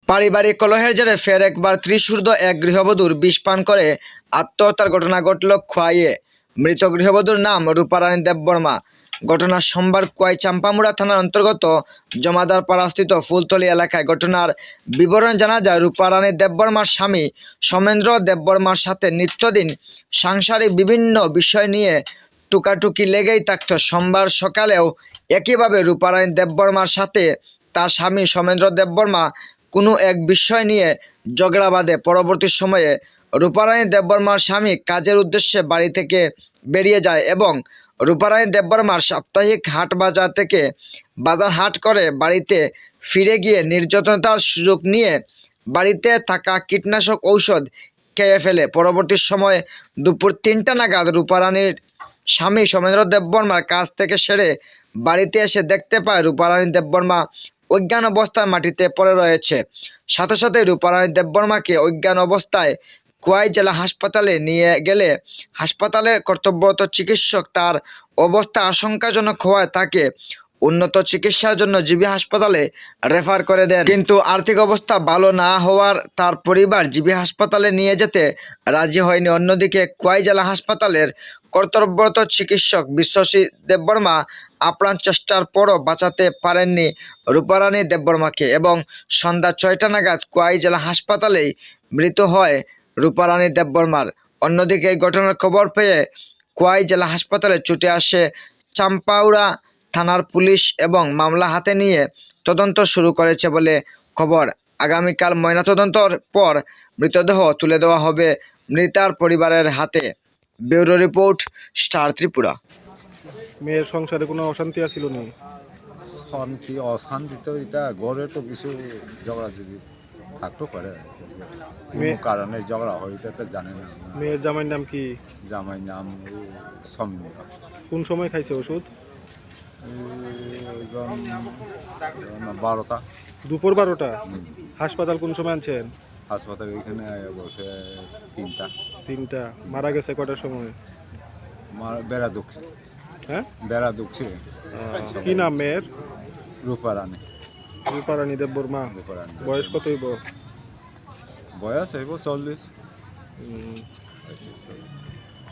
পারিবারিক কলহের জেরে ফের একবার ত্রিশূর্ধ্ব এক গৃহবধূর বিষ পান করে আত্মহত্যার ঘটনা ঘটল খোয়াইয়ে। মৃত গৃহবধূর নাম রূপারানী দেববর্মা। ঘটনা সোমবার খোয়াই চাম্পামুড়া থানার অন্তর্গত জমাদার পাড়াস্থিত ফুলতলি এলাকায়। ঘটনার বিবরণ জানা যায়, রূপারানী দেববর্মার স্বামী সোমেন্দ্র দেববর্মার সাথে নিত্যদিন সাংসারিক বিভিন্ন বিষয় নিয়ে টুকাটুকি লেগেই থাকত। সোমবার সকালেও একইভাবে রূপারানী দেববর্মার সাথে তার স্বামী সোমেন্দ্র দেববর্মা কোনো এক বিষয় নিয়ে ঝগড়া বাঁধে। পরবর্তী সময়ে রূপারানী দেববর্মার স্বামী কাজের উদ্দেশ্যে বাড়ি থেকে বেরিয়ে যায় এবং রূপারানী দেববর্মার সাপ্তাহিক হাট বাজার থেকে বাজার হাট করে বাড়িতে ফিরে গিয়ে নির্যাতনতার সুযোগ নিয়ে বাড়িতে থাকা কীটনাশক ঔষধ খেয়ে ফেলে। পরবর্তী সময়ে দুপুর 3টা নাগাদ রূপারানীর স্বামী সোমেন্দ্র দেববর্মার কাছ থেকে সেরে বাড়িতে এসে দেখতে পায় রূপারানী দেববর্মা অজ্ঞান অবস্থায় মাটিতে পড়ে রয়েছে। সাথে সাথে রূপারানী দেববর্মাকে অজ্ঞান অবস্থায় খোয়াই জেলা হাসপাতালে নিয়ে গেলে হাসপাতালের কর্তব্যরত চিকিৎসক তার অবস্থা আশঙ্কাজনক হওয়ায় তাকে উন্নত চিকিৎসার জন্য জিবি হাসপাতালে রেফার করে দেন। কিন্তু আর্থিক অবস্থা ভালো না হওয়ার তার পরিবার জিবি হাসপাতালে নিয়ে যেতে রাজি হয়নি। অন্যদিকে খোয়াই জেলা হাসপাতালের কর্তব্যরত চিকিৎসক বিশ্বশ্রী দেববর্মা আপ্রাণ চেষ্টার পরও বাঁচাতে পারেননি রূপারানী দেববর্মাকে এবং সন্ধ্যা 6টা নাগাদ খোয়াই জেলা হাসপাতালেই মৃত হয় রূপারানী দেববর্মার। অন্যদিকে এই ঘটনার খবর পেয়ে খোয়াই জেলা হাসপাতালে ছুটে আসে চাম্পাউড়া থানার পুলিশ এবং মামলা হাতে নিয়ে তদন্ত শুরু করেছে বলে খবর। আগামীকাল ময়নাতদন্তের পর মৃতদেহ তুলে দেওয়া হবে মৃতার পরিবারের হাতে। Bureau report, star Tripura. মেয়ের সংসারে কোনো অশান্তি আছিল নি? শান্তি অশান্তি তো এটা ঘরে তো কিছু ঝগড়াঝুগি থাকতে পারে, কোনো কারণে ঝগড়া হয় এটা তো জানি না। মেয়ের জামাইয়ের নাম কি? জামাই নাম সমীর। কোন সময় খাইছে ওষুধ? 12টা। দুপুর 12টা। হাসপাতাল কোন সময় আনছেন? হাসপাতালে এখানে বসে 3টা। 3টা। মারা গেছে কটার সময়? বেড়া দুঃখছে। হ্যাঁ, বেড়া দুঃখছে। কি নাম মেয়ের? রূপারানী। রূপারানী দেববর্মা। রূপারানী। বয়স কত হইব? বয়স হইব 40।